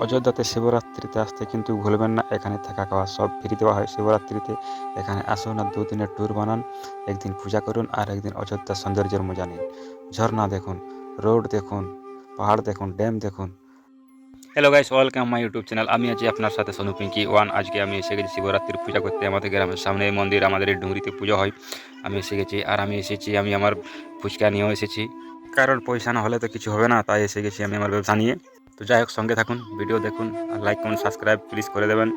অযোধ্যাতে শিবরাত্রিতে আসতে কিন্তু ভুলবেন না, এখানে থাকা খাওয়া সব ফ্রি দেওয়া হয় শিবরাত্রিতে। এখানে আসুন আর 2 দিনের ট্যুর বানান, একদিন পূজা করুন আর একদিন অযোধ্যার সৌন্দর্যের মজা নিন। ঝর্ণা দেখুন, রোড দেখুন, পাহাড় দেখুন, ড্যাম দেখুন। Hello guys, welcome my YouTube channel. আমি আছি আপনার সাথে সোনু পিঙ্কি ওয়ান। আজকে আমি এসে গেছি শিবরাত্রির পূজা করতে। আমাদের গ্রামের সামনে মন্দির, আমাদের এই ডুংরিতে পুজো হয়। আমি এসে গেছি আর আমি আমার ফুচকা নিয়েও এসেছি, কারণ পয়সা না হলে তো কিছু হবে না, তাই এসে গেছি আমি আমার ব্যবসা নিয়ে। তো যাই হোক, সঙ্গে থাকুন, ভিডিও দেখুন আর লাইক কমেন্ট সাবস্ক্রাইব প্লিজ করে দেবেন।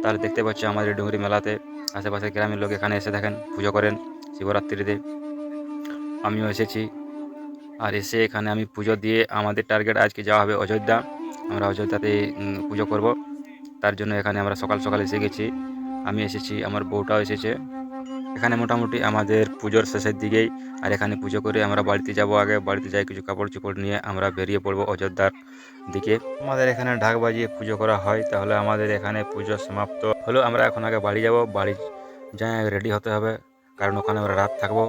তাহলে দেখতে পাচ্ছি আমাদের ডুংরি মেলাতে আশেপাশের গ্রামের লোক এখানে এসে থাকেন, পুজো করেন শিবরাত্রিতে। আমিও এসেছি আর এসে এখানে আমি পুজো দিয়ে আমাদের টার্গেট আজকে যাওয়া হবে অযোধ্যা। আমরা অযোধ্যাতে পুজো করব, তার জন্য এখানে আমরা সকাল সকাল এসে গেছি। আমি এসেছি, আমার বউটাও এসেছে। এখানে মোটামুটি আমাদের পুজোর শেষের দিকেই। আর এখানে পুজো করে আমরা বাড়িতে যাব। আগে বাড়িতে যাই, কিছু কাপড় চোপড় নিয়ে আমরা বেরিয়ে পড়বো অযোধ্যার দিকে। আমাদের এখানে ঢাক বাজিয়ে পুজো করা হয়, তাহলে আমাদের এখানে পুজো সমাপ্ত হলো। আমরা এখন আগে বাড়ি যাব, বাড়ি যাই রেডি হতে হবে, কারণ ওখানে আমরা রাত থাকবো।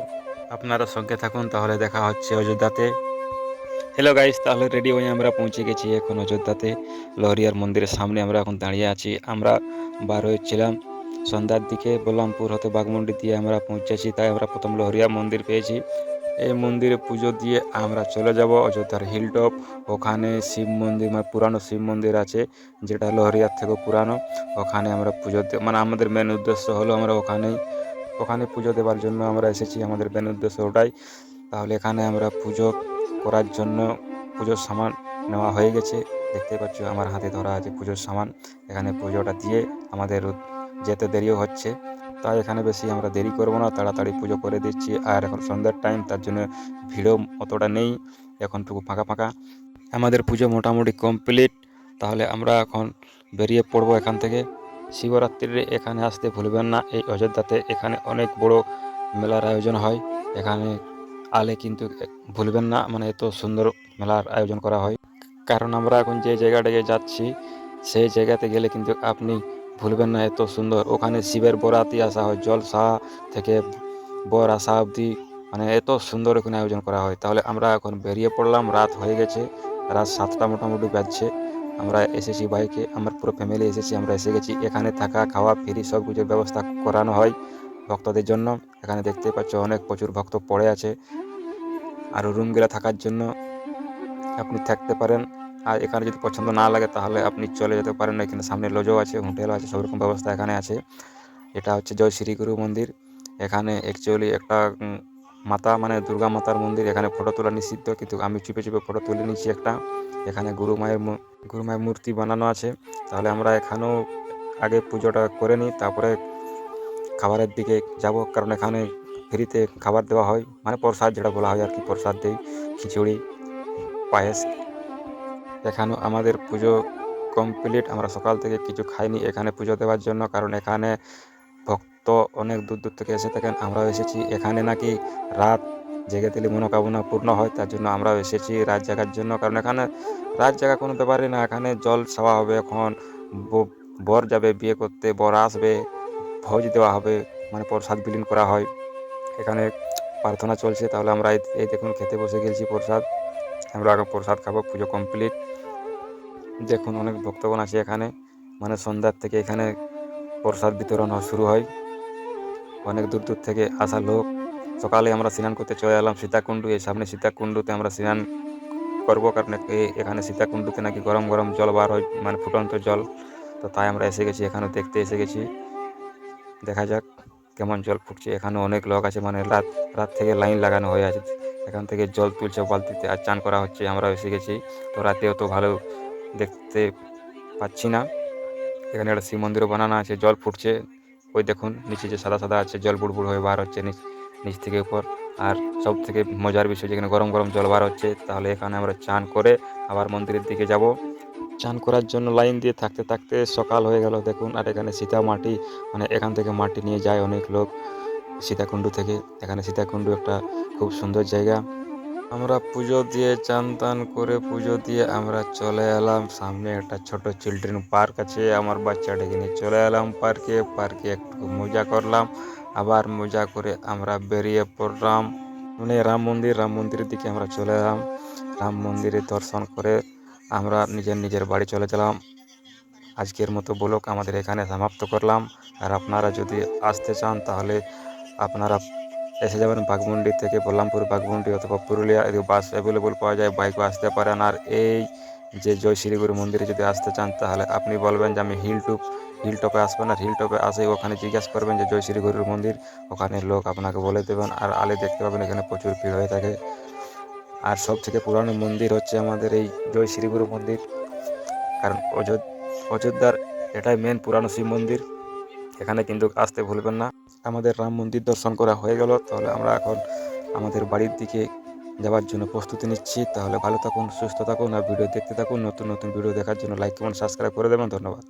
আপনারা সঙ্গে থাকুন, তাহলে দেখা হচ্ছে অযোধ্যাতে। হ্যালো গাইস, তাহলে রেডি হয়ে আমরা পৌঁছে গেছি এখন অযোধ্যাতে। লহরিয়ার মন্দিরের সামনে আমরা এখন দাঁড়িয়ে আছি। আমরা বার হয়েছিলাম সন্ধ্যার দিকে, বলরামপুর হতে বাগমুন্ডি দিয়ে আমরা পৌঁছেছি, তাই আমরা প্রথম লহরিয়া মন্দির পেয়েছি। এই মন্দিরে পুজো দিয়ে আমরা চলে যাব অযোধ্যার হিলটপ। ওখানে শিব মন্দির, মানে পুরানো শিব মন্দির আছে, যেটা লহরিয়ার থেকেও পুরানো। ওখানে আমরা পুজো মানে আমাদের মেন উদ্দেশ্য হলো আমরা ওখানে পুজো দেওয়ার জন্য আমরা এসেছি, আমাদের মেন উদ্দেশ্য ওটাই। তাহলে এখানে আমরা পুজো করার জন্য পুজোর সামান নেওয়া হয়ে গেছে। দেখতে পাচ্ছ আমার হাতে ধরা আছে পুজোর সামান। এখানে পুজোটা দিয়ে আমাদের যেতে দেরিও হচ্ছে, তাই এখানে বেশি আমরা দেরি করব না, তাড়াতাড়ি পুজো করে দিচ্ছি। আর এখন সন্ধ্যার টাইম, তার জন্য ভিড়ও অতটা নেই, এখনটুকু ফাঁকা ফাঁকা। আমাদের পুজো মোটামুটি কমপ্লিট। তাহলে আমরা এখন বেরিয়ে পড়বো এখান থেকে। শিবরাত্রির এখানে আসতে ভুলবেন না, এই অযোধ্যাতে এখানে অনেক বড় মেলার আয়োজন হয়। এখানে আলে কিন্তু ভুলবেন না, মানে এত সুন্দর মেলার আয়োজন করা হয়। কারণ আমরা এখন যে জায়গাটায় যাচ্ছি, সেই জায়গাতে গেলে কিন্তু আপনি ভুলবেন না, এত সুন্দর। ওখানে শিবের বরাতি আসা হয়, জলসা থেকে বর আসা অবধি, মানে এত সুন্দর এখানে আয়োজন করা হয়। তাহলে আমরা এখন বেরিয়ে পড়লাম, রাত হয়ে গেছে, রাত 7টা মোটামুটি বাজছে। আমরা এসেছি বাইকে, আমার পুরো ফ্যামিলি এসেছি, আমরা এসে গেছি। এখানে থাকা খাওয়া ফ্রি সব কিছুর ব্যবস্থা করানো হয় ভক্তদের জন্য। এখানে দেখতে পাচ্ছ অনেক প্রচুর ভক্ত পড়ে আছে। আর রুমগুলো থাকার জন্য আপনি থাকতে পারেন। আর এখানে যদি পছন্দ না লাগে তাহলে আপনি চলে যেতে পারেন। এখানে সামনে লজও আছে, হোটেলও আছে, সব রকম ব্যবস্থা এখানে আছে। এটা হচ্ছে জয় শ্রী গুরু মন্দির। এখানে অ্যাকচুয়ালি একটা মাতা, মানে দুর্গা মাতার মন্দির। এখানে ফটো তোলা নিষিদ্ধ, কিন্তু আমি চুপে চুপে ফটো তুলে নিচ্ছি একটা। এখানে গুরু মায়ের মূর্তি বানানো আছে। তাহলে আমরা এখানেও আগে পুজোটা করে নিই, তারপরে খাবারের দিকে যাব, কারণ এখানে ফ্রিতে খাবার দেওয়া হয়, মানে প্রসাদ যেটা বলা হয় আর কি, প্রসাদ দেই, খিচুড়ি, পায়েস। এখানেও আমাদের পুজো কমপ্লিট। আমরা সকাল থেকে কিছু খাইনি এখানে পুজো দেওয়ার জন্য, কারণ এখানে ভক্ত অনেক দূর দূর থেকে এসে থাকেন। আমরাও এসেছি। এখানে নাকি রাত জেগে দিলে মনোকামনা পূর্ণ হয়, তার জন্য আমরাও এসেছি রাত জাগার জন্য। কারণ এখানে রাত জাগা কোনো ব্যাপারই না, এখানে জল খাওয়া হবে। এখন বর যাবে বিয়ে করতে, বর আসবে, ভোজ দেওয়া হবে, মানে প্রসাদ বিলীন করা হয়। এখানে প্রার্থনা চলছে। তাহলে আমরা এই দেখুন খেতে বসে গেছি প্রসাদ। আমরা আগে প্রসাদ খাবো, পুজো কমপ্লিট। দেখুন অনেক ভক্তগণ আছে এখানে, মানে সন্ধ্যার থেকে এখানে প্রসাদ বিতরণ শুরু হয়। অনেক দূর দূর থেকে আসা লোক। সকালে আমরা স্নান করতে চলে এলাম সীতাকুণ্ডু। এই সামনে সীতাকুণ্ডুতে আমরা স্নান করবো, কারণ এখানে সীতাকুণ্ডুতে নাকি গরম গরম জল বার হয়, মানে ফুটন্ত জল। তো তাই আমরা এসে গেছি, এখানে দেখতে এসে গেছি। দেখা যাক কেমন জল ফুটছে। এখানে অনেক লোক আছে, মানে রাত থেকে লাইন লাগানো হয়ে আছে। এখান থেকে জল তুলছে বালতিতে আর চান করা হচ্ছে। আমরা এসে গেছি। তো রাতেও তো ভালো দেখতে পাচ্ছি না। এখানে একটা শিব মন্দিরও বানানো আছে, জল ফুটছে। ওই দেখুন নিচে যে সাদা সাদা আছে, জল বুড়বুড় হয়ে বার হচ্ছে নিচ থেকে উপর। আর সব থেকে মজার বিষয়, যেখানে গরম গরম জল বার হচ্ছে। তাহলে এখানে আমরা চান করে আবার মন্দিরের দিকে যাব। চান করার জন্য লাইন দিয়ে থাকতে থাকতে সকাল হয়ে গেল দেখুন। আর এখানে সীতা মাটি, মানে এখান থেকে মাটি নিয়ে যায় অনেক লোক সীতাকুণ্ডু থেকে। এখানে সীতাকুণ্ডু একটা খুব সুন্দর জায়গা। আমরা পুজো দিয়ে চান টান করে পুজো দিয়ে আমরা চলে এলাম সামনে। একটা ছোট চিলড্রেন পার্ক আছে, আমার বাচ্চাটাকে নিয়ে চলে এলাম পার্কে একটু মজা করলাম। আবার মজা করে আমরা বেরিয়ে পড়লাম মানে রাম মন্দিরের দিকে আমরা চলে এলাম। রাম মন্দিরে দর্শন করে আমরা নিজের বাড়ি চলে গেলাম। আজকের মতো ব্লগ আমাদের এখানে সমাপ্ত করলাম। আর আপনারা যদি আসতে চান তাহলে আপনারা এসে যাবেন বাঘমুন্ডি থেকে বল্লামপুর বাঘমুন্ডি অথবা পুরুলিয়া, এদিকে বাস অ্যাভেলেবল পাওয়া যায়, বাইকও আসতে পারেন। আর এই যে জয় শিলিগুড়ি মন্দিরে যদি আসতে চান তাহলে আপনি বলবেন যে আমি হিলটপে আসবেন, আর হিলটপে আসে ওখানে জিজ্ঞেস করবেন যে জয় শিলিগুড়ির মন্দির, ওখানে লোক আপনাকে বলে দেবেন। আর আলে দেখতে পাবেন এখানে প্রচুর ভিড় হয়ে থাকে। আর সব থেকে পুরানো মন্দির হচ্ছে আমাদের এই জয় শিলিগুড়ি মন্দির, কারণ অযোধ্যার এটাই মেন পুরানো শিব মন্দির। এখানে কিন্তু আসতে ভুলবেন না। আমাদের রাম মন্দির দর্শন করা হয়ে গেল, তাহলে আমরা এখন আমাদের বাড়ির দিকে যাওয়ার জন্য প্রস্তুতি নিচ্ছি। তাহলে ভালো থাকুন, সুস্থ থাকুন, আর ভিডিও দেখতে থাকুন। নতুন নতুন ভিডিও দেখার জন্য লাইক কমেন্ট সাবস্ক্রাইব করে দেবেন। ধন্যবাদ।